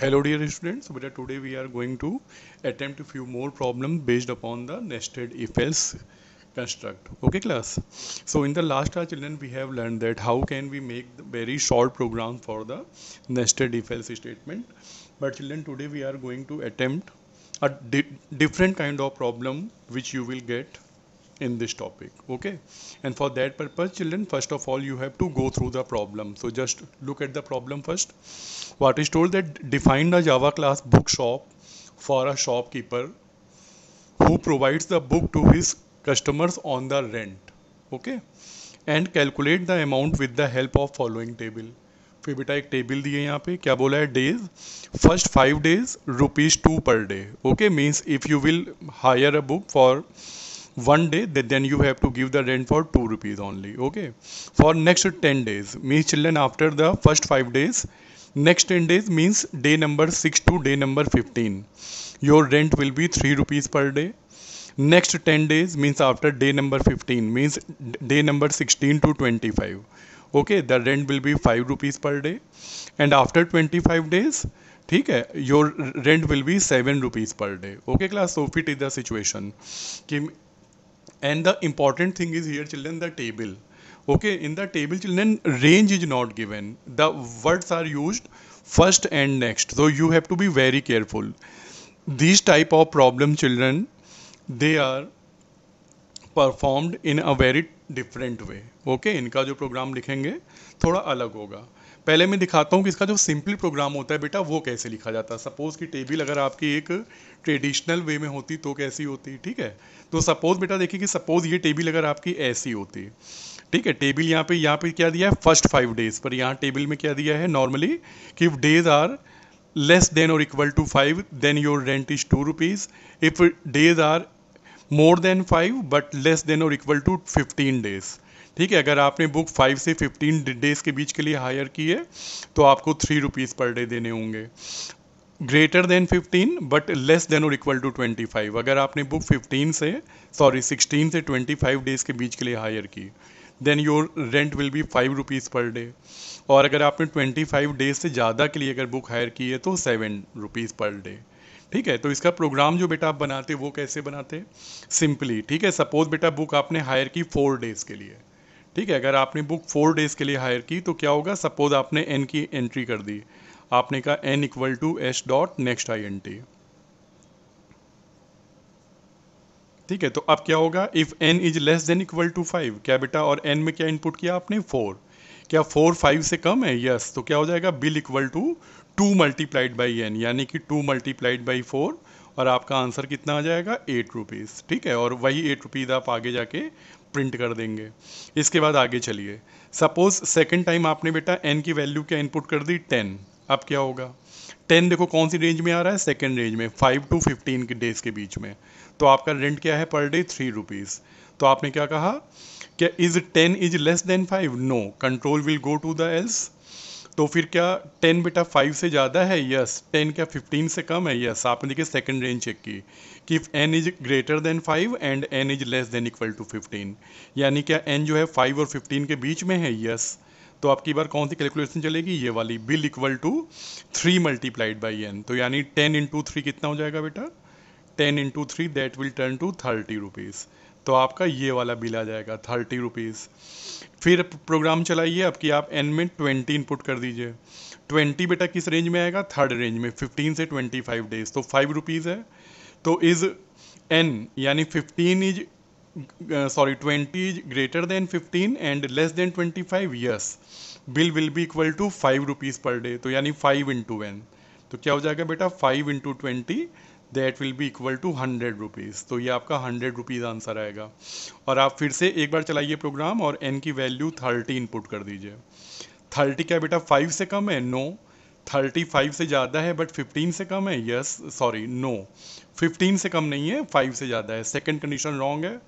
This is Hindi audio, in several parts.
Hello dear students, so today we are going to attempt a few more problems based upon the nested if else construct. Okay class. So in the last class children we have learned that how can we make the very short program for the nested if else statement. But children today we are going to attempt a different kind of problem which you will get in this topic. Okay, and for that purpose children, first of all you have to go through the problem. So just look at the problem first. What is told that define a Java class bookshop for a shopkeeper who provides the book to his customers on the rent. Okay, and calculate the amount with the help of following table. फिर बेटा एक टेबल दी है यहाँ पे, क्या बोला है, days first 5 days ₹2 per day. Okay, means if you will hire a book for 1 day, then you have to give the rent for ₹2 only. Okay, for next 10 days means children, after the first 5 days, next 10 days means day number 6 to day number 15, your rent will be ₹3 per day. Next 10 days means after day number 15 means day number 16 to 25. Okay, the rent will be ₹5 per day. And after 25 days, ठीक है, your rent will be ₹7 per day. Okay class, so fit is the situation. And the important thing is here children, the table. Okay, in the table children, range is not given, the words are used first and next, so you have to be very careful. These type of problem children, they are performed in a very different way. Okay, इनका जो प्रोग्राम लिखेंगे थोड़ा अलग होगा. पहले मैं दिखाता हूँ कि इसका जो सिंपल प्रोग्राम होता है बेटा वो कैसे लिखा जाता है. सपोज कि टेबल अगर आपकी एक ट्रेडिशनल वे में होती तो कैसी होती, ठीक है. तो सपोज बेटा देखिए कि सपोज ये टेबल अगर आपकी ऐसी होती, ठीक है. टेबल यहाँ पे क्या दिया है, फर्स्ट 5 days पर. यहाँ टेबल में क्या दिया है नॉर्मली कि if days are less than or equal to 5 then your rent is ₹2. If days are more than 5 but less than or equal to 15 days, ठीक है. अगर आपने बुक 5 से 15 डेज के बीच के लिए हायर की है तो आपको ₹3 पर डे देने होंगे. Greater than 15 but less than और इक्वल टू 25, अगर आपने बुक 16 से 25 डेज के बीच के लिए हायर की, then your rent will be ₹5 per day. और अगर आपने 25 डेज से ज़्यादा के लिए अगर बुक हायर की है तो ₹7 पर डे. ठीक है. तो इसका प्रोग्राम जो बेटा आप बनाते वो कैसे बनाते, सिंपली, ठीक है. सपोज बेटा बुक आपने हायर की 4 डेज़ के लिए, ठीक है. अगर आपने बुक 4 डेज़ के लिए हायर की तो क्या होगा, सपोज आपने एन की एंट्री कर दी, आपने कहा n equal to S dot next INT, ठीक है. तो अब क्या होगा, if n is less than equal to 5, क्या बेटा, और n में क्या इनपुट किया आपने 4, क्या 4 5 से कम है, यस. तो क्या हो जाएगा, bill equal to 2 multiplied by N, यानी कि 2 मल्टीप्लाइड बाई 4, और आपका आंसर कितना आ जाएगा, ₹8. ठीक है. और वही ₹8 आप आगे जाके प्रिंट कर देंगे. इसके बाद आगे चलिए. सपोज सेकेंड टाइम आपने बेटा n की वैल्यू क्या इनपुट कर दी, 10. अब क्या होगा, 10 देखो कौन सी रेंज में आ रहा है, सेकेंड रेंज में, 5 to 15 के डेज के बीच में. तो आपका रेंट क्या है पर डे, ₹3. तो आपने क्या कहा, क्या is 10 is less than 5, no, control will go to the else. तो फिर क्या 10 बेटा 5 से ज़्यादा है, यस. 10 क्या 15 से कम है, यस. आपने देखिए सेकंड रेंज चेक की कि if n is greater than 5 and n is less than equal to 15, यानी क्या n जो है 5 और 15 के बीच में है, यस. तो आपकी बार कौन सी कैलकुलेशन चलेगी, ये वाली, bill equal to 3 multiplied by n. तो यानी 10 इंटू 3 कितना हो जाएगा बेटा, 10 into 3 that will turn to ₹30. तो आपका ये वाला बिल आ जाएगा ₹30. फिर प्रोग्राम चलाइए अब कि आप n में 20 इनपुट कर दीजिए. 20 बेटा किस रेंज में आएगा, थर्ड रेंज में, 15 से 25 डेज, तो ₹5 है. तो इज n यानी 15 is 20 is greater than 15 and less than 25, yes. Bill will be equal to ₹5 per day. तो यानी 5 इंटू एन, तो क्या हो जाएगा बेटा, 5 into 20 that will be equal to ₹100. तो ये आपका ₹100 आंसर आएगा. और आप फिर से एक बार चलाइए प्रोग्राम और n की वैल्यू 30 इनपुट कर दीजिए. 30 क्या बेटा 5 से कम है, नो. 35 से ज़्यादा है बट 15 से कम है, यस, सॉरी, नो. 15 से कम नहीं है, 5 से ज़्यादा है. सेकंड कंडीशन रॉन्ग है,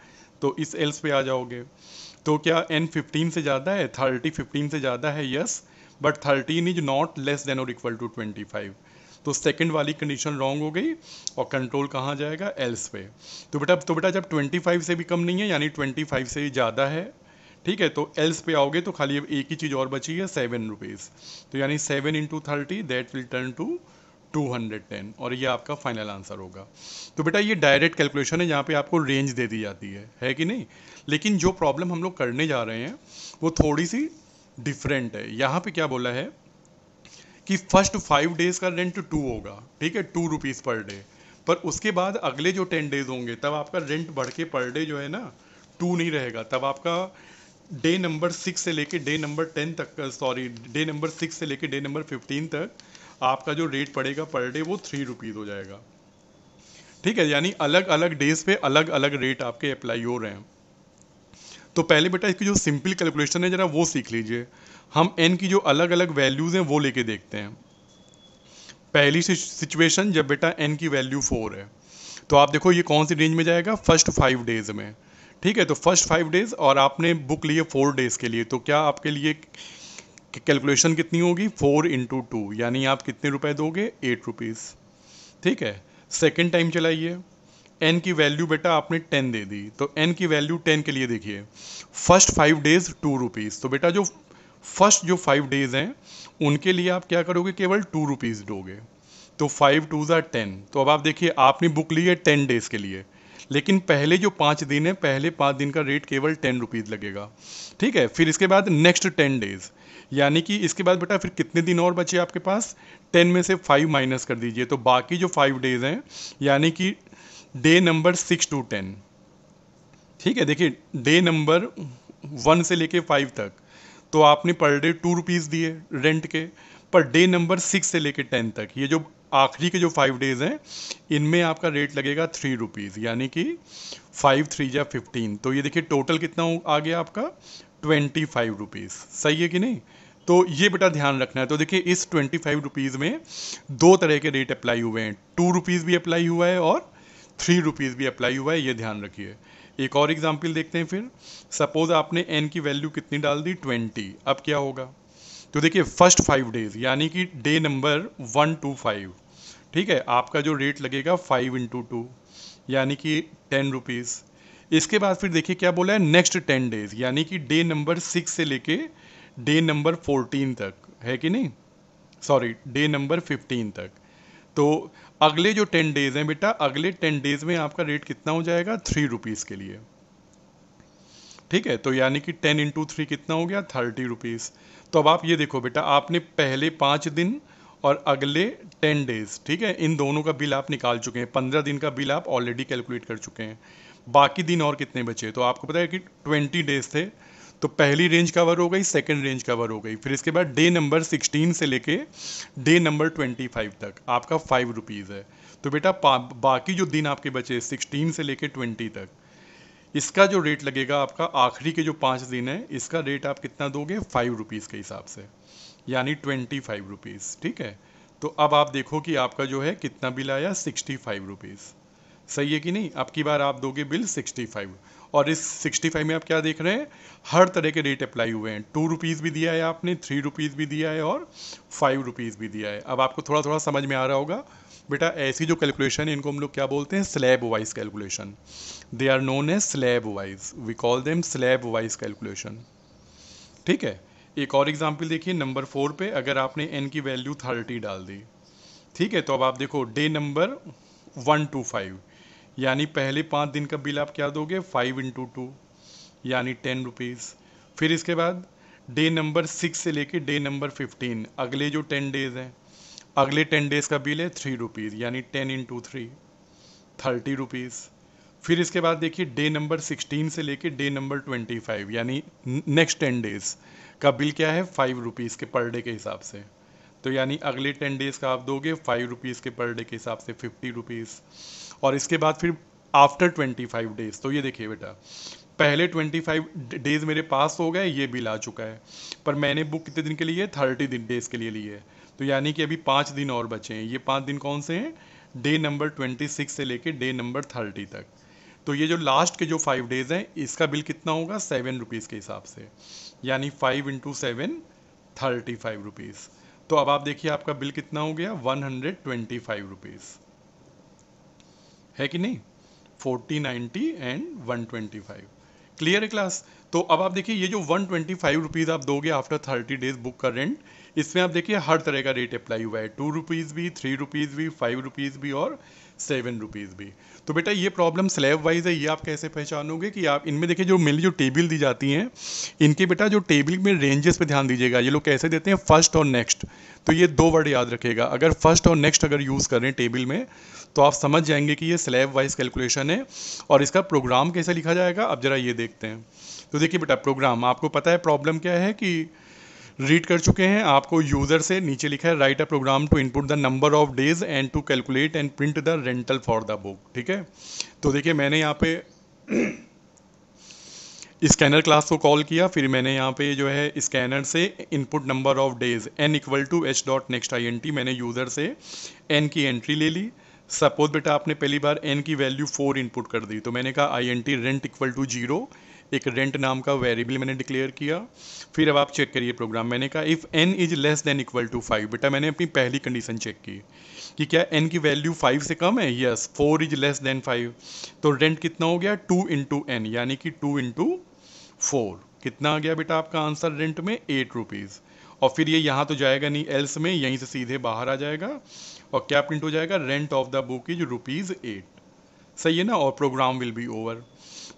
तो इस एल्स पे आ जाओगे. तो क्या n 15 से ज़्यादा है, 30 15 से ज़्यादा है, yes, but 13 is not less than और इक्वल टू 25. तो सेकंड वाली कंडीशन रॉन्ग हो गई और कंट्रोल कहाँ जाएगा, एल्स पे. तो बेटा जब 25 से भी कम नहीं है यानी 25 से ज़्यादा है, ठीक है, तो एल्स पे आओगे तो खाली अब एक ही चीज़ और बची है, ₹7. तो यानी 7 into 30 that will turn to 210 और ये आपका फाइनल आंसर होगा। तो बेटा ये डायरेक्ट कैलकुलेशन है जहाँ पे आपको रेंज दे दी जाती है कि नहीं। लेकिन जो प्रॉब्लम हम लोग करने जा रहे हैं वो थोड़ी सी डिफरेंट है। यहाँ पे क्या बोला है कि फर्स्ट 5 डेज का रेंट 2 होगा, ठीक है, 2 रुपीज़ पर डे। पर उसके बाद अगले जो 10 डेज होंगे तब आपका रेंट बढ़ के पर डे जो है ना 2 नहीं रहेगा, तब आपका डे नंबर 6 से लेके डे नंबर 10 तक, सॉरी डे नंबर 6 से लेके डे नंबर 15 तक आपका जो रेट पड़ेगा पर डे वो 3 रुपीज़ हो जाएगा, ठीक है। यानी अलग अलग डेज पे अलग अलग रेट आपके अप्लाई हो रहे हैं। तो पहले बेटा इसकी जो सिंपल कैलकुलेशन है जरा वो सीख लीजिए। हम एन की जो अलग अलग वैल्यूज़ हैं वो लेके देखते हैं। पहली सिचुएशन जब बेटा एन की वैल्यू 4 है तो आप देखो ये कौन सी रेंज में जाएगा, फर्स्ट 5 डेज में, ठीक है। तो फर्स्ट 5 डेज और आपने बुक लिए 4 डेज के लिए, तो क्या आपके लिए कैलकुलेशन कितनी होगी, 4 × 2, यानी आप कितने रुपए दोगे, 8 रुपीज़, ठीक है। सेकेंड टाइम चलाइए, एन की वैल्यू बेटा आपने 10 दे दी, तो एन की वैल्यू 10 के लिए देखिए, फर्स्ट 5 डेज 2 रुपीज़, तो बेटा जो फर्स्ट जो 5 डेज हैं उनके लिए आप क्या करोगे, केवल 2 रुपीज़ दोगे। तो 5 2 = 10। तो अब आप देखिए आपने बुक ली है 10 डेज के लिए, लेकिन पहले जो 5 दिन है, पहले 5 दिन का रेट केवल 10 रुपीज़ लगेगा, ठीक है। फिर इसके बाद नेक्स्ट 10 डेज, यानी कि इसके बाद बेटा फिर कितने दिन और बचे आपके पास, 10 में से 5 माइनस कर दीजिए, तो बाकी जो 5 डेज हैं यानी कि डे नंबर 6 to 10, ठीक है। देखिए डे नंबर 1 से लेके 5 तक तो आपने पर डे 2 रुपीज़ दिए रेंट के, पर डे नंबर 6 से लेके 10 तक ये जो आखिरी के जो 5 डेज हैं इनमें आपका रेट लगेगा 3 रुपीज़, यानी कि 5 3 × 15। तो ये देखिए टोटल कितना आ गया आपका 25 रुपीज़, सही है कि नहीं। तो ये बेटा ध्यान रखना है। तो देखिए इस 25 रुपीज़ में दो तरह के रेट अप्लाई हुए हैं, 2 रुपीज़ भी अप्लाई हुआ है और 3 रुपीज़ भी अप्लाई हुआ है, ये ध्यान रखिए। एक और एग्जाम्पल देखते हैं फिर। सपोज आपने एन की वैल्यू कितनी डाल दी, 20। अब क्या होगा, तो देखिए फर्स्ट 5 डेज यानी कि डे नंबर 1 to 5, ठीक है, आपका जो रेट लगेगा 5 × 2 यानी कि 10 रुपीज़। इसके बाद फिर देखिए क्या बोला है, नेक्स्ट 10 डेज यानी कि डे नंबर 6 से लेके डे नंबर 14 तक, है कि नहीं, सॉरी डे नंबर 15 तक। तो अगले जो 10 डेज हैं बेटा, अगले 10 डेज में आपका रेट कितना हो जाएगा, 3 रुपीज़ के लिए, ठीक है। तो यानी कि 10 × 3 कितना हो गया, 30 रुपीज़। तो अब आप ये देखो बेटा, आपने पहले 5 दिन और अगले 10 डेज, ठीक है, इन दोनों का बिल आप निकाल चुके हैं, 15 दिन का बिल आप ऑलरेडी कैलकुलेट कर चुके हैं। बाकी दिन और कितने बचे, तो आपको पता है कि 20 डेज थे, तो पहली रेंज कवर हो गई, सेकंड रेंज कवर हो गई, फिर इसके बाद डे नंबर 16 से लेके डे नंबर 25 तक आपका 5 रुपीज़ है। तो बेटा बाकी जो दिन आपके बचे 16 से लेके 20 तक, इसका जो रेट लगेगा आपका आखिरी के जो 5 दिन है, इसका रेट आप कितना दोगे, 5 रुपीज़ के हिसाब से, यानी 25 रुपीज़, ठीक है। तो अब आप देखो कि आपका जो है कितना बिल आया, 65 रुपीज़, सही है कि नहीं। अब की बार आप दोगे बिल 65, और इस 65 में आप क्या देख रहे हैं, हर तरह के रेट अप्लाई हुए हैं, 2 रुपीज़ भी दिया है आपने, 3 रुपीज़ भी दिया है और 5 रुपीज़ भी दिया है। अब आपको थोड़ा थोड़ा समझ में आ रहा होगा बेटा, ऐसी जो कैलकुलेशन है इनको हम लोग क्या बोलते हैं, slab wise calculation. They are known as slab wise, we call them slab wise calculation, ठीक है। एक और एग्जाम्पल देखिए नंबर 4 पे, अगर आपने एन की वैल्यू 30 डाल दी, ठीक है, तो अब आप देखो डे नंबर 1 to 5 यानी पहले 5 दिन का बिल आप क्या दोगे, 5 × 2 यानी 10 रुपीज़। फिर इसके बाद डे नंबर 6 से लेके डे नंबर 15 अगले जो 10 डेज हैं, अगले 10 डेज का बिल है 3 रुपीज़, यानी 10 × 3 30 रुपीज़। फिर इसके बाद देखिए डे नंबर 16 से लेके डे नंबर 25 यानी नेक्स्ट 10 डेज का बिल क्या है, 5 रुपीज़ के पर डे के हिसाब से। तो यानी अगले 10 डेज का आप दोगे 5 रुपीज़ के पर डे के हिसाब से 50 रुपीज़। और इसके बाद फिर आफ्टर 25 डेज, तो ये देखिए बेटा, पहले 25 डेज मेरे पास हो गए, ये बिल आ चुका है, पर मैंने बुक कितने दिन के लिए, 30 डेज के लिए ली है। तो यानी कि अभी 5 दिन और बचे हैं। ये 5 दिन कौन से हैं, डे नंबर 26 से लेके डे नंबर 30 तक। तो ये जो लास्ट के जो 5 डेज हैं, इसका बिल कितना होगा, 7 रुपीज़ के हिसाब से, यानी 5 × 7 35 रुपीज़। तो अब आप देखिए आपका बिल कितना हो गया, 125 रुपीज़, है कि नहीं, 40 90 एंड 125। क्लियर है क्लास। तो अब आप देखिए ये जो 125 रुपीज़ आप दोगे आफ्टर 30 डेज बुक का रेंट, इसमें आप देखिए हर तरह का रेट अप्लाई हुआ है, 2 रुपीज़ भी, 3 रुपीज़ भी, 5 रुपीज़ भी और 7 रुपीज़ भी। तो बेटा ये प्रॉब्लम स्लैब वाइज है, ये आप कैसे पहचानोगे कि आप इनमें देखिए जो मेनली जो टेबल दी जाती हैं, इनके बेटा जो टेबल में रेंजेस पे ध्यान दीजिएगा। ये लोग कैसे देते हैं, फर्स्ट और नेक्स्ट। तो ये 2 वर्ड याद रखेगा, अगर फर्स्ट और नेक्स्ट अगर यूज़ करें टेबल में तो आप समझ जाएंगे कि ये स्लैब वाइज कैलकुलेशन है। और इसका प्रोग्राम कैसे लिखा जाएगा, अब जरा ये देखते हैं। तो देखिए बेटा प्रोग्राम, आपको पता है प्रॉब्लम क्या है कि रीड कर चुके हैं। आपको यूज़र से नीचे लिखा है write a program to input the number of days and to calculate and print the rental for the book. ठीक है, तो देखिए मैंने यहाँ पे स्कैनर क्लास को कॉल किया, फिर मैंने यहाँ पे जो है स्कैनर से input number of days n equal to h dot next int, मैंने यूज़र से n की एंट्री ले ली। सपोज बेटा आपने पहली बार n की वैल्यू 4 इनपुट कर दी, तो मैंने कहा int रेंट इक्वल टू 0, एक रेंट नाम का वेरिएबल मैंने डिक्लेयर किया। फिर अब आप चेक करिए प्रोग्राम, मैंने कहा if n is less than equal to 5। बेटा मैंने अपनी पहली कंडीशन चेक की कि क्या n की वैल्यू 5 से कम है, यस, 4 इज लेस देन 5। तो रेंट कितना हो गया, 2 इंटू n, यानी कि 2 इंटू 4। कितना आ गया बेटा आपका आंसर रेंट में, 8 रुपीज़। और फिर ये यहाँ तो जाएगा नहीं एल्स में, यहीं से सीधे बाहर आ जाएगा और क्या प्रिंट हो जाएगा, rent of the book is ₹8। सही है ना, और प्रोग्राम विल बी ओवर।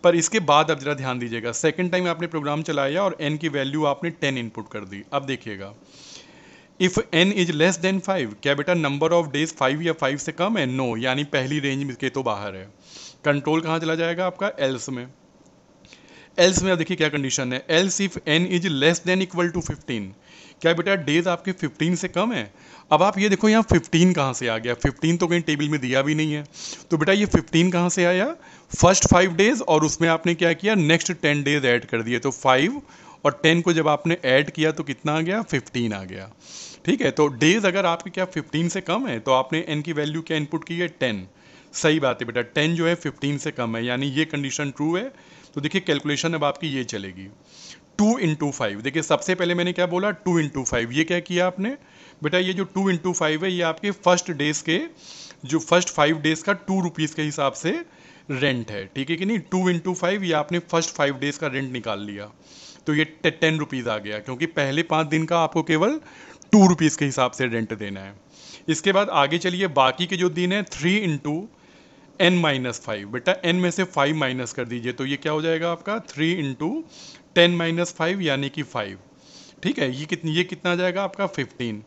पर इसके बाद अब जरा ध्यान दीजिएगा, सेकंड टाइम आपने प्रोग्राम चलाया और n की वैल्यू आपने 10 इनपुट कर दी। अब देखिएगा if n is less than 5, क्या बेटा नंबर ऑफ डेज 5 या 5 से कम है, नो, यानी पहली रेंज के तो बाहर है। कंट्रोल कहाँ चला जाएगा आपका, एल्स में। एल्स में अब देखिए क्या कंडीशन है, else if n is less than equal to 15, क्या बेटा डेज आपके 15 से कम है। अब आप ये देखो यहाँ 15 कहाँ से आ गया, 15 तो कहीं टेबल में दिया भी नहीं है। तो बेटा ये 15 कहाँ से आया, फर्स्ट 5 डेज और उसमें आपने क्या किया, नेक्स्ट 10 डेज ऐड कर दिए। तो 5 और 10 को जब आपने ऐड किया तो कितना आ गया, 15 आ गया। ठीक है, तो डेज अगर आपके क्या 15 से कम है तो आपने n की वैल्यू क्या इनपुट की है, 10। सही बात है बेटा, 10 जो है 15 से कम है, यानी ये कंडीशन ट्रू है। तो देखिए कैलकुलेशन अब आपकी ये चलेगी, 2 इंटू 5। देखिए सबसे पहले मैंने क्या बोला, 2 इंटू 5। ये क्या किया आपने बेटा, ये जो 2 इंटू 5 है ये आपके फर्स्ट डेज के, जो फर्स्ट 5 डेज का 2 रुपीज़ के हिसाब से रेंट है। ठीक है कि नहीं, 2 इंटू 5 ये आपने फर्स्ट 5 डेज का रेंट निकाल लिया, तो ये 10 रुपीज़ आ गया, क्योंकि पहले 5 दिन का आपको केवल 2 रुपीज़ के हिसाब से रेंट देना है। इसके बाद आगे चलिए, बाकी के जो दिन है 3 इंटू n-5। बेटा n में से 5 माइनस कर दीजिए, तो ये क्या हो जाएगा आपका 3 इंटू 10-5, यानी कि 5। ठीक है, ये कितना आ जाएगा आपका 15।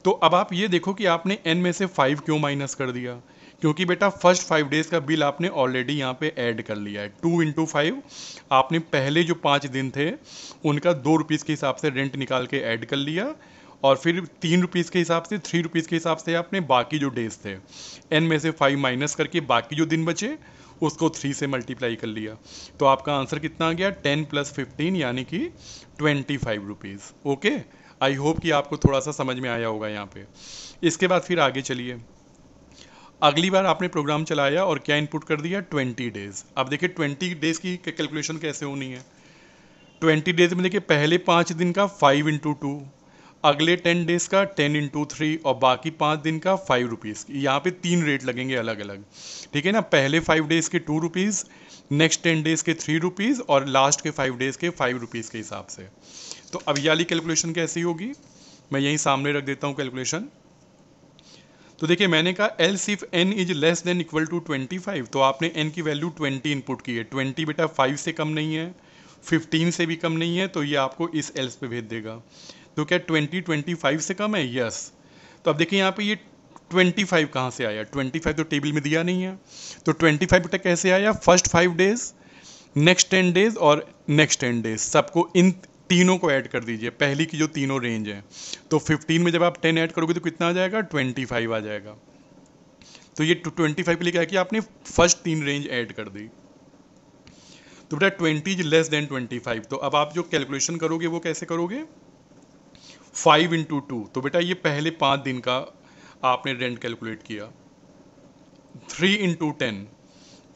तो अब आप ये देखो कि आपने n में से 5 क्यों माइनस कर दिया, क्योंकि बेटा फर्स्ट 5 डेज का बिल आपने ऑलरेडी यहाँ पे ऐड कर लिया है। 2 इंटू 5 आपने पहले जो 5 दिन थे उनका 2 रुपीज़ के हिसाब से रेंट निकाल के ऐड कर लिया, और फिर 3 रुपीज़ के हिसाब से, 3 रुपीज़ के हिसाब से आपने बाकी जो डेज थे n में से 5 माइनस करके बाकी जो दिन बचे उसको 3 से मल्टीप्लाई कर लिया। तो आपका आंसर कितना आ गया, 10 + 15 यानी कि 25 रुपीज़। ओके, आई होप कि आपको थोड़ा सा समझ में आया होगा यहाँ पे। इसके बाद फिर आगे चलिए, अगली बार आपने प्रोग्राम चलाया और क्या इनपुट कर दिया, 20 डेज़। अब देखिए 20 डेज़ की कैलकुलेशन कैसे होनी है। 20 डेज़ में देखिए पहले 5 दिन का 5 इंटू 2, अगले 10 डेज़ का 10 इंटू 3 और बाकी 5 दिन का 5 रुपीज़। यहाँ पे 3 रेट लगेंगे अलग अलग। ठीक है ना, पहले 5 डेज़ के 2 रुपीज़, नेक्स्ट 10 डेज़ के 3 रुपीज़ और लास्ट के 5 डेज़ के 5 रुपीज़ के हिसाब से। तो अब ये वाली कैलकुलेशन कैसी होगी, मैं यहीं सामने रख देता हूँ कैलकुलेशन। तो देखिए मैंने कहा else if n is less than equal to 25, तो आपने n की वैल्यू 20 इनपुट की है। 20 बेटा 5 से कम नहीं है, 15 से भी कम नहीं है, तो ये आपको इस एल्स पे भेज देगा। तो क्या 20 25 से कम है, यस। तो अब देखिए यहाँ पे ये 25 कहाँ से आया, 25 तो टेबल में दिया नहीं है। तो 25 बेटा कैसे आया, फर्स्ट 5 डेज, नेक्स्ट 10 डेज और नेक्स्ट 10 डेज, सबको इन तीनों को ऐड कर दीजिए, पहली की जो तीनों रेंज है। तो 15 में जब आप 10 ऐड करोगे तो कितना आ जाएगा, 25 आ जाएगा। तो ये 25 के लिए क्या किया आपने, फर्स्ट 3 रेंज ऐड कर दी। तो बेटा 20 इज लेस देन 25। तो अब आप जो कैलकुलेशन करोगे वो कैसे करोगे, 5 इंटू 2। तो बेटा ये पहले 5 दिन का आपने रेंट कैलकुलेट किया। 3 इंटू 10,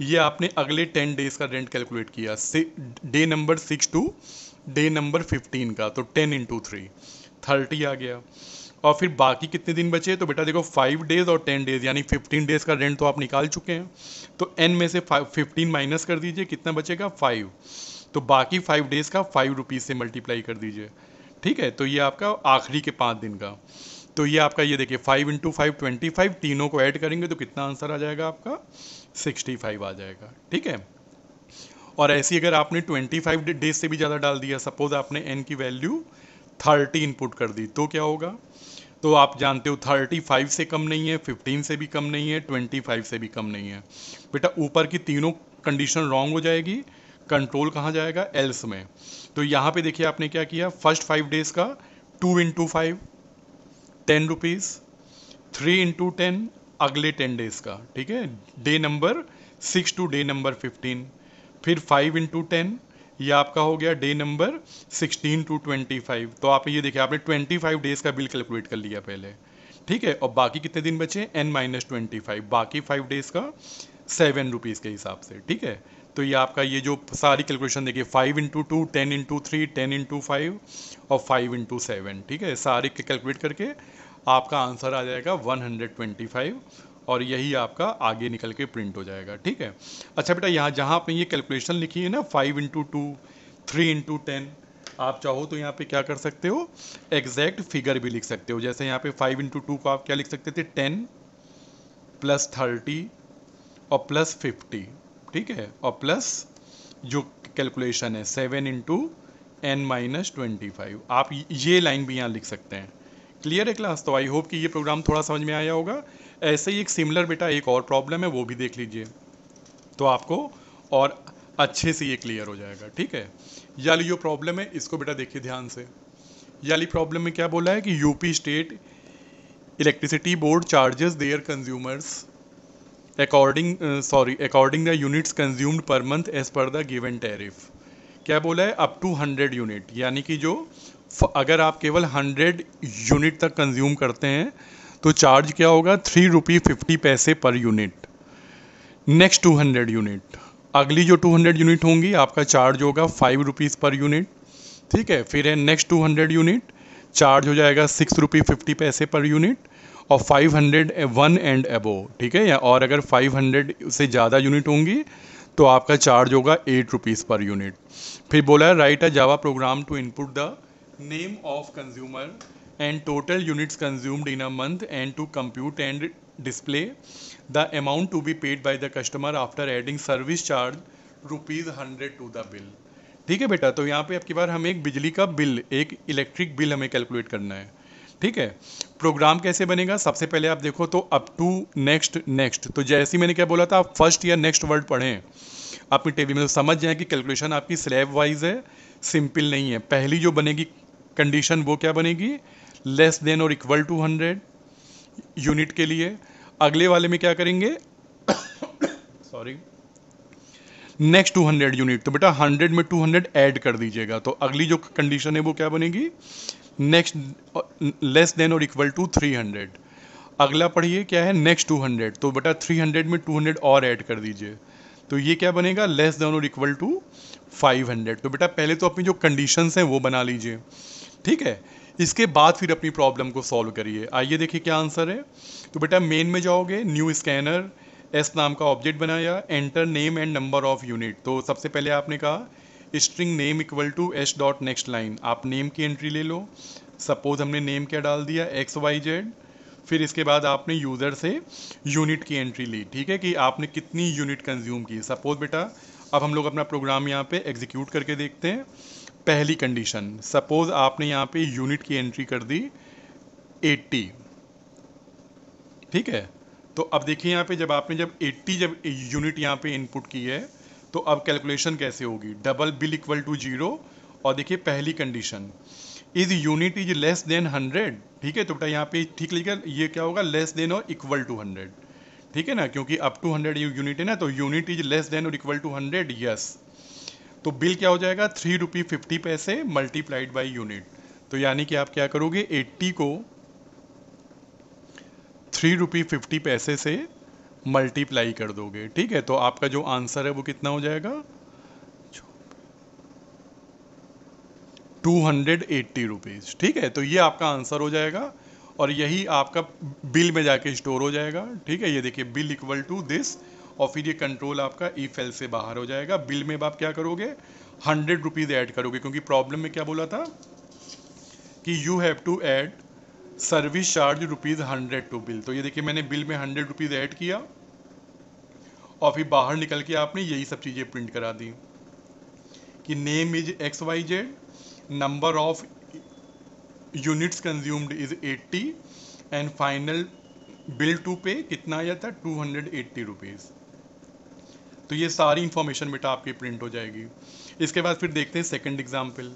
ये आपने अगले 10 डेज का रेंट कैलकुलेट किया, day number 6 to day number 15 का। तो 10 इंटू 3 30 आ गया। और फिर बाकी कितने दिन बचे, तो बेटा देखो 5 डेज और 10 डेज, यानी 15 डेज का रेंट तो आप निकाल चुके हैं। तो n में से 15 माइनस कर दीजिए, कितना बचेगा 5। तो बाकी 5 डेज़ का 5 रुपीज़ से मल्टीप्लाई कर दीजिए। ठीक है, तो ये आपका आखिरी के 5 दिन का। तो ये आपका ये देखिए 5 इंटू 5 25, तीनों को ऐड करेंगे तो कितना आंसर आ जाएगा आपका 65 आ जाएगा। ठीक है, और ऐसी अगर आपने 25 डेज से भी ज़्यादा डाल दिया, सपोज आपने n की वैल्यू 30 इनपुट कर दी, तो क्या होगा? तो आप जानते हो 35 से कम नहीं है, 15 से भी कम नहीं है, 25 से भी कम नहीं है। बेटा ऊपर की तीनों कंडीशन रॉन्ग हो जाएगी, कंट्रोल कहाँ जाएगा? एल्स में। तो यहाँ पे देखिए आपने क्या किया, फर्स्ट 5 डेज का 2 इंटू 5 10 रुपीज़, 3 इंटू 10 अगले 10 डेज का, ठीक है, day number 6 to day number 15, फिर 5 इंटू 10 ये आपका हो गया डे नंबर 16 टू 25। तो आप ये देखिए आपने 25 डेज का बिल कैलकुलेट कर लिया पहले। ठीक है, और बाकी कितने दिन बचे? n-25, बाकी 5 डेज का 7 रुपीज़ के हिसाब से। ठीक है, तो ये आपका ये जो सारी कैलकुलेशन देखिए 5 इंटू 2, 10 इंटू 3, 10 इंटू 5 और 5 इंटू 7। ठीक है, सारे कैलकुलेट करके आपका आंसर आ जाएगा 125 और यही आपका आगे निकल के प्रिंट हो जाएगा। ठीक है, अच्छा बेटा यहाँ जहाँ आपने ये कैलकुलेशन लिखी है ना 5 इंटू 2, 3 इंटू 10, आप चाहो तो यहाँ पे क्या कर सकते हो, एग्जैक्ट फिगर भी लिख सकते हो। जैसे यहाँ पे 5 इंटू 2 को आप क्या लिख सकते थे, 10 प्लस 30 और प्लस 50। ठीक है, और प्लस जो कैलकुलेशन है 7 इंटू n-25, आप ये लाइन भी यहाँ लिख सकते हैं। क्लियर है क्लास? तो आई होप कि ये प्रोग्राम थोड़ा समझ में आया होगा। ऐसे ही एक सिमिलर बेटा एक और प्रॉब्लम है, वो भी देख लीजिए तो आपको और अच्छे से ये क्लियर हो जाएगा। ठीक है, ये वाली जो प्रॉब्लम है इसको बेटा देखिए ध्यान से। ये वाली प्रॉब्लम में क्या बोला है कि UP state electricity board charges their consumers according the units consumed per month as per the given tariff. क्या बोला है? अप टू 100 यूनिट, यानी कि जो अगर आप केवल 100 यूनिट तक कंज्यूम करते हैं तो चार्ज क्या होगा, 3 रुपये 50 पैसे पर यूनिट। नेक्स्ट 200 यूनिट, अगली जो 200 यूनिट होंगी आपका चार्ज होगा 5 रुपीज़ पर यूनिट। ठीक है, फिर है नेक्स्ट 200 यूनिट, चार्ज हो जाएगा 6 रुपये 50 पैसे पर यूनिट और 501 एंड अबोव। ठीक है, या और अगर 500 से ज़्यादा यूनिट होंगी तो आपका चार्ज होगा 8 रुपीज़ पर यूनिट। फिर बोला है write a Java program to input the name of consumer and total units consumed in a month and to compute and display the amount to be paid by the customer after adding service charge ₹100 to the bill। ठीक है बेटा, तो यहाँ पे आपकी बार हमें एक बिजली का बिल, एक इलेक्ट्रिक बिल हमें कैलकुलेट करना है। ठीक है, प्रोग्राम कैसे बनेगा? सबसे पहले आप देखो तो अप टू नेक्स्ट नेक्स्ट, तो जैसे ही मैंने क्या बोला था, आप फर्स्ट या नेक्स्ट वर्ड पढ़ें अपनी टेबल में तो समझ जाएं कि कैलकुलेशन आपकी स्लैब वाइज है, सिंपल नहीं है। पहली जो बनेगी कंडीशन वो क्या बनेगी, लेस देन और इक्वल टू 100 यूनिट के लिए। अगले वाले में क्या करेंगे सॉरी, नेक्स्ट 200 यूनिट, तो बेटा 100 में 200 ऐड कर दीजिएगा, तो अगली जो कंडीशन है वो क्या बनेगी, नेक्स्ट लेस देन और इक्वल टू 300। अगला पढ़िए क्या है, नेक्स्ट 200, तो बेटा 300 में 200 और ऐड कर दीजिए, तो ये क्या बनेगा, लेस देन और इक्वल टू 500। तो बेटा पहले तो अपनी जो कंडीशंस हैं वो बना लीजिए। ठीक है, इसके बाद फिर अपनी प्रॉब्लम को सॉल्व करिए। आइए देखिए क्या आंसर है। तो बेटा मेन में जाओगे, न्यू स्कैनर, एस नाम का ऑब्जेक्ट बनाया, enter name and number of unit. तो सबसे पहले आपने कहा string name equal to S dot next line, आप नेम की एंट्री ले लो। सपोज हमने नेम क्या डाल दिया, XYZ। फिर इसके बाद आपने यूज़र से यूनिट की एंट्री ली। ठीक है, कि आपने कितनी यूनिट कंज्यूम की। सपोज बेटा अब हम लोग अपना प्रोग्राम यहाँ पे एग्जीक्यूट करके देखते हैं। पहली कंडीशन, सपोज आपने यहाँ पे यूनिट की एंट्री कर दी 80। ठीक है, तो अब देखिए यहाँ पे जब 80 यूनिट यहाँ पे इनपुट की है तो अब कैलकुलेशन कैसे होगी, डबल बिल इक्वल टू 0। और देखिए पहली condition, is unit is less then 100। ठीक है, तो बेटा यहाँ पे ठीक लिखा, ये क्या होगा, लेस देन और इक्वल टू 100। ठीक है ना, क्योंकि अप टू 100 यूनिट है ना, तो यूनिट इज लेस देन और इक्वल टू 100, यस। तो बिल क्या हो जाएगा, 3 रुपये 50 पैसे मल्टीप्लाइड बाई यूनिट। तो यानी कि आप क्या करोगे, 80 को 3 रुपये 50 पैसे से मल्टीप्लाई कर दोगे। ठीक है, तो आपका जो आंसर है वो कितना हो जाएगा, 280 रुपीज़। ठीक है, तो ये आपका आंसर हो जाएगा और यही आपका बिल में जाके स्टोर हो जाएगा। ठीक है, ये देखिए बिल इक्वल टू दिस, और फिर ये कंट्रोल आपका इफ एल्स से बाहर हो जाएगा। बिल में आप क्या करोगे, ₹100 ऐड करोगे, क्योंकि प्रॉब्लम में क्या बोला था कि you have to add service charge ₹100 to bill. तो ये देखिए मैंने बिल में ₹100 ऐड किया और फिर बाहर निकल के आपने यही सब चीज़ें प्रिंट करा दी कि name is XYZ, number of units consumed is 80 and final bill to pay कितना आया था ₹280। तो ये सारी इंफॉर्मेशन बेटा आपकी प्रिंट हो जाएगी। इसके बाद फिर देखते हैं सेकंड एग्जाम्पल।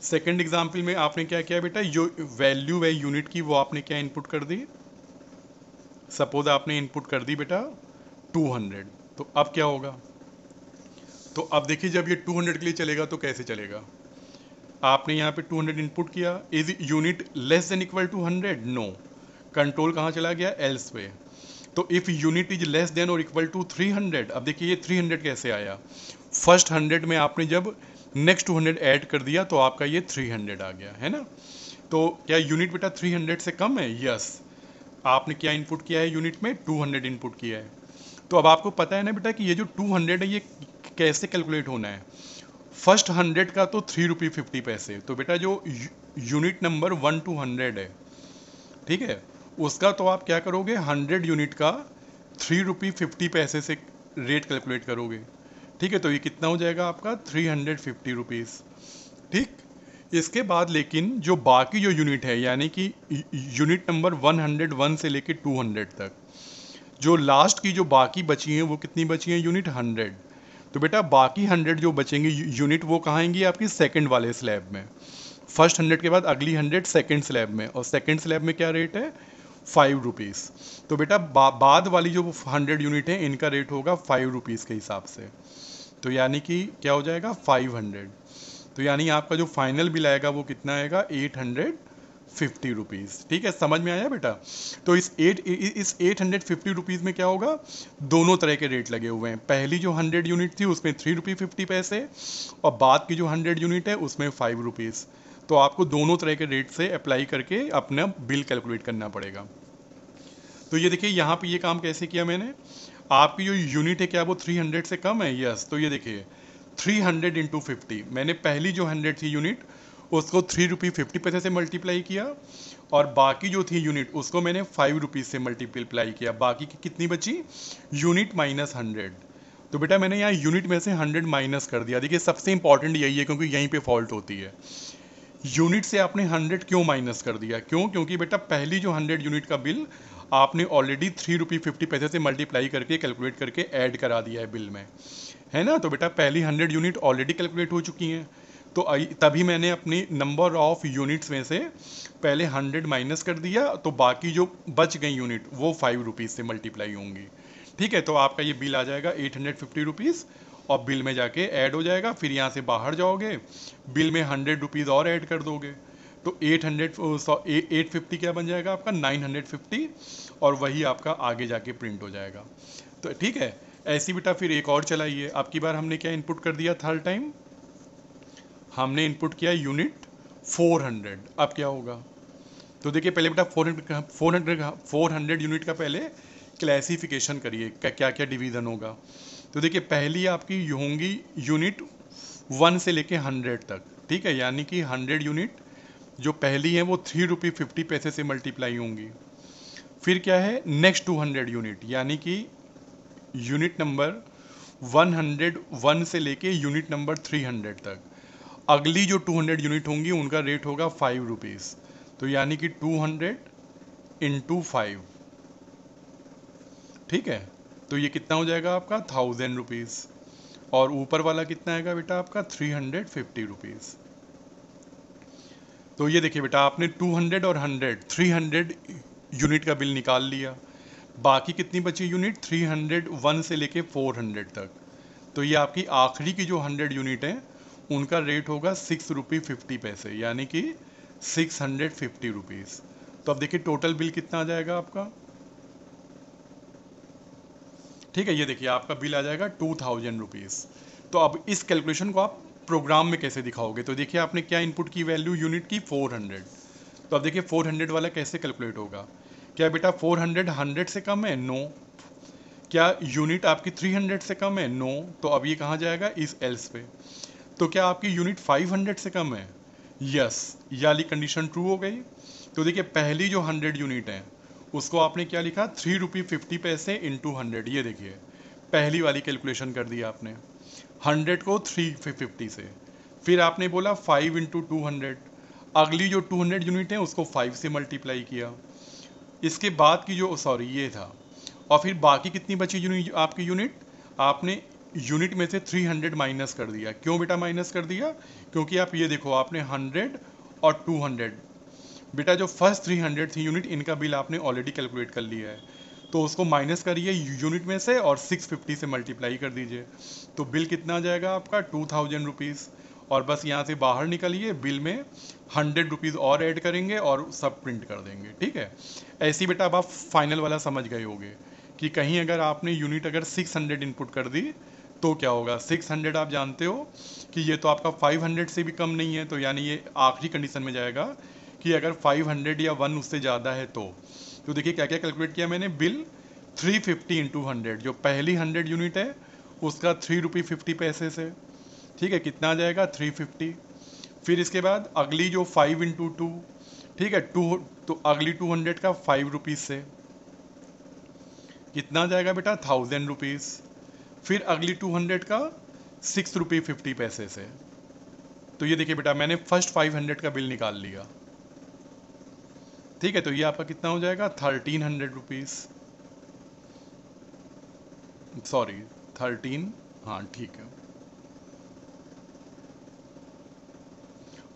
सेकंड एग्जाम्पल में आपने क्या किया बेटा, जो वैल्यू है यूनिट की वो आपने क्या इनपुट कर दी। सपोज आपने इनपुट कर दी बेटा 200। तो अब क्या होगा, तो अब देखिए जब ये 200 के लिए चलेगा तो कैसे चलेगा। आपने यहाँ पे 200 इनपुट किया, is unit less than equal to 100, no, control कहाँ चला गया, एल्स पे। तो if unit is less than और इक्वल टू 300, अब देखिए ये 300 कैसे आया, फर्स्ट 100 में आपने जब नेक्स्ट 200 ऐड कर दिया तो आपका ये 300 आ गया, है ना। तो क्या यूनिट बेटा 300 से कम है, यस। आपने क्या इनपुट किया है यूनिट में, 200 इनपुट किया है। तो अब आपको पता है ना बेटा कि ये जो 200 है ये कैसे कैलकुलेट होना है। फर्स्ट 100 का तो ₹3.50, तो बेटा जो यूनिट नंबर 1 to 100 है, ठीक है, उसका तो आप क्या करोगे, 100 यूनिट का ₹3.50 से रेट कैलकुलेट करोगे, ठीक है। तो ये कितना हो जाएगा आपका ₹350। ठीक, इसके बाद लेकिन जो बाकी जो यूनिट है यानी कि यूनिट नंबर 101 से लेके 200 तक, जो लास्ट की जो बाकी बची हैं वो कितनी बची हैं, यूनिट 100। तो बेटा बाकी 100 जो बचेंगे यूनिट वो कहाँ आएंगी, आपकी सेकंड वाले स्लैब में। फर्स्ट 100 के बाद अगली 100 सेकंड स्लैब में, और सेकंड स्लैब में क्या रेट है, ₹5। तो बेटा बाद वाली जो 100 यूनिट है इनका रेट होगा ₹5 के हिसाब से। तो यानी कि क्या हो जाएगा 500। तो यानी आपका जो फाइनल बिल आएगा वो कितना आएगा, ₹850। ठीक है, समझ में आया बेटा। तो इस 850 में क्या होगा, दोनों तरह के रेट लगे हुए हैं। पहली जो 100 यूनिट थी उसमें ₹3.50 और बाद की जो 100 यूनिट है उसमें ₹5। तो आपको दोनों तरह के रेट से अप्लाई करके अपना बिल कैलकुलेट करना पड़ेगा। तो ये देखिए यहाँ पे ये काम कैसे किया मैंने, आपकी जो यूनिट है क्या वो 300 से कम है, यस। तो ये देखिए 300 इंटू 50, मैंने पहली जो 100 थी यूनिट उसको ₹3.50 से मल्टीप्लाई किया और बाकी जो थी यूनिट उसको मैंने ₹5 से मल्टीप्लाई किया। बाकी की कितनी बची, यूनिट माइनस 100। तो बेटा मैंने यहाँ यूनिट में से 100 माइनस कर दिया। देखिए सबसे इंपॉर्टेंट यही है क्योंकि यहीं पे फॉल्ट होती है। यूनिट से आपने 100 क्यों माइनस कर दिया, क्यों, क्योंकि बेटा पहली जो 100 यूनिट का बिल आपने ऑलरेडी ₹3.50 से मल्टीप्लाई करके कैलकुलेट करके ऐड करा दिया है बिल में, है ना। तो बेटा पहली 100 यूनिट ऑलरेडी कैलकुलेट हो चुकी हैं। तो तभी मैंने अपनी नंबर ऑफ यूनिट्स में से पहले 100 माइनस कर दिया, तो बाकी जो बच गई यूनिट वो ₹5 से मल्टीप्लाई होंगी। ठीक है, तो आपका ये बिल आ जाएगा ₹850 और बिल में जाके ऐड हो जाएगा। फिर यहाँ से बाहर जाओगे, बिल में ₹100 और ऐड कर दोगे, तो 850 क्या बन जाएगा आपका 950 और वही आपका आगे जाके प्रिंट हो जाएगा। तो ठीक है, ऐसी बेटा फिर एक और चलाइए। अब की बार हमने क्या इनपुट कर दिया, थर्ड टाइम हमने इनपुट किया यूनिट 400। अब क्या होगा, तो देखिए पहले बेटा 400 यूनिट का पहले क्लासिफिकेशन करिए, क्या क्या डिवीज़न होगा। तो देखिए पहली आपकी होंगी यूनिट 1 से लेके 100 तक, ठीक है, यानी कि 100 यूनिट जो पहली है वो ₹3.50 से मल्टीप्लाई होंगी। फिर क्या है, नेक्स्ट 200 यूनिट यानी कि यूनिट नंबर 101 से लेके यूनिट नंबर 300 तक, अगली जो 200 यूनिट होंगी उनका रेट होगा ₹5। तो यानी कि 200 इंटू 5, ठीक है, तो ये कितना हो जाएगा आपका ₹1000। और ऊपर वाला कितना आएगा बेटा आपका ₹350। तो ये देखिए बेटा आपने 200 और 100 300 यूनिट का बिल निकाल लिया। बाकी कितनी बची यूनिट, 301 से लेके 400 तक। तो ये आपकी आखिरी की जो 100 यूनिट है उनका रेट होगा ₹6.50, यानी कि ₹650। तो अब देखिए टोटल बिल कितना आ जाएगा आपका, ठीक है, ये देखिए आपका बिल आ जाएगा ₹2000। तो अब इस कैलकुलेशन को आप प्रोग्राम में कैसे दिखाओगे, तो देखिए आपने क्या इनपुट की वैल्यू यूनिट की 400। तो अब देखिए 400 वाला कैसे कैलकुलेट होगा, क्या बेटा 400 100 से कम है, नो। क्या यूनिट आपकी 300 से कम है, नो। तो अब ये कहाँ जाएगा, इस एल्स पे। तो क्या आपकी यूनिट 500 से कम है? यस, ये वाली कंडीशन ट्रू हो गई। तो देखिए पहली जो 100 यूनिट है उसको आपने क्या लिखा, 3 रुपये 50 पैसे इंटू 100। ये देखिए पहली वाली कैलकुलेशन कर दी आपने, 100 को 350 से, फिर आपने बोला 5 इंटू 200, अगली जो 200 यूनिट है उसको 5 से मल्टीप्लाई किया, इसके बाद की जो सॉरी ये था, और फिर बाकी कितनी बची यूनिट आपकी यूनिट, आपने यूनिट में से 300 माइनस कर दिया। क्यों बेटा माइनस कर दिया? क्योंकि आप ये देखो आपने 100 और 200, बेटा जो फर्स्ट 300 थी यूनिट इनका बिल आपने ऑलरेडी कैलकुलेट कर लिया है, तो उसको माइनस करिए यूनिट में से और 650 से मल्टीप्लाई कर दीजिए, तो बिल कितना आ जाएगा आपका 2000 रुपीज़। और बस यहाँ से बाहर निकलिए, बिल में 100 रुपीज़ और ऐड करेंगे और सब प्रिंट कर देंगे। ठीक है, ऐसी बेटा अब आप फाइनल वाला समझ गए होंगे कि कहीं अगर आपने यूनिट अगर 600 इनपुट कर दी तो क्या होगा। 600 आप जानते हो कि ये तो आपका 500 से भी कम नहीं है, तो यानी ये आखिरी कंडीशन में जाएगा कि अगर 500 या 1 उससे ज़्यादा है तो देखिए क्या क्या कैलकुलेट किया मैंने, बिल 350 इंटू 100, जो पहली 100 यूनिट है उसका 3 रुपये 50 पैसे से, ठीक है, कितना आ जाएगा 350। फिर इसके बाद अगली जो 5 इंटू 2, ठीक है, 2, तो अगली 200 का 5 रुपीज़ से कितना आ जाएगा बेटा 1000 रुपीज़। फिर अगली 200 का 6 रुपये 50 पैसे से। तो ये देखिए बेटा मैंने फर्स्ट 500 का बिल निकाल लिया, ठीक है, तो ये आपका कितना हो जाएगा 1300 रुपीज़, सॉरी 13, हाँ ठीक है।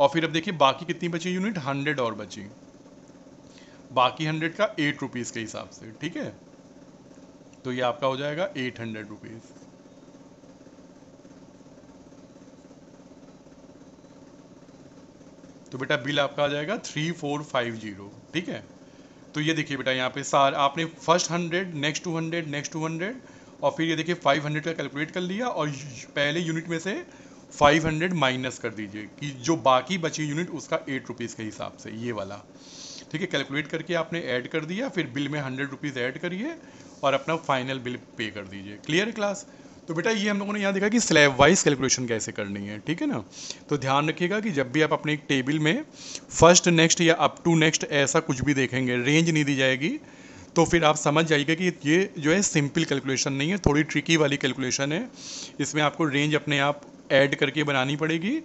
और फिर अब देखिए बाकी कितनी बची यूनिट, 100 और बची, बाकी 100 का 8 रुपीज़ के हिसाब से, ठीक है, तो ये आपका हो जाएगा 800 रुपीज़। तो बेटा बिल आपका आ जाएगा 3450, ठीक है। तो ये देखिए बेटा यहाँ पे सार आपने फर्स्ट 100, नेक्स्ट 200, नेक्स्ट 200, और फिर ये देखिए 500 का कैलकुलेट कर लिया और पहले यूनिट में से 500 माइनस कर दीजिए कि जो बाकी बची यूनिट उसका 8 रुपीज़ के हिसाब से, ये वाला, ठीक है, कैलकुलेट करके आपने ऐड कर दिया, फिर बिल में 100 रुपीज़ ऐड करिए और अपना फाइनल बिल पे कर दीजिए। क्लियर है क्लास? तो बेटा ये हम लोगों ने यहाँ देखा कि स्लैब वाइज कैलकुलेशन कैसे करनी है, ठीक है ना। तो ध्यान रखिएगा कि जब भी आप अपने एक टेबल में फर्स्ट नेक्स्ट या अप टू नेक्स्ट ऐसा कुछ भी देखेंगे, रेंज नहीं दी जाएगी, तो फिर आप समझ जाइएगा कि ये जो है सिंपल कैलकुलेशन नहीं है, थोड़ी ट्रिकी वाली कैलकुलेशन है। इसमें आपको रेंज अपने आप ऐड करके बनानी पड़ेगी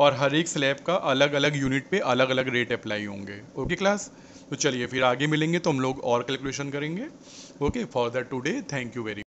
और हर एक स्लैब का अलग अलग यूनिट पे अलग अलग रेट अप्लाई होंगे। ओके क्लास, तो चलिए फिर आगे मिलेंगे तो हम लोग और कैलकुलेशन करेंगे। Okay, for that today thank you very much.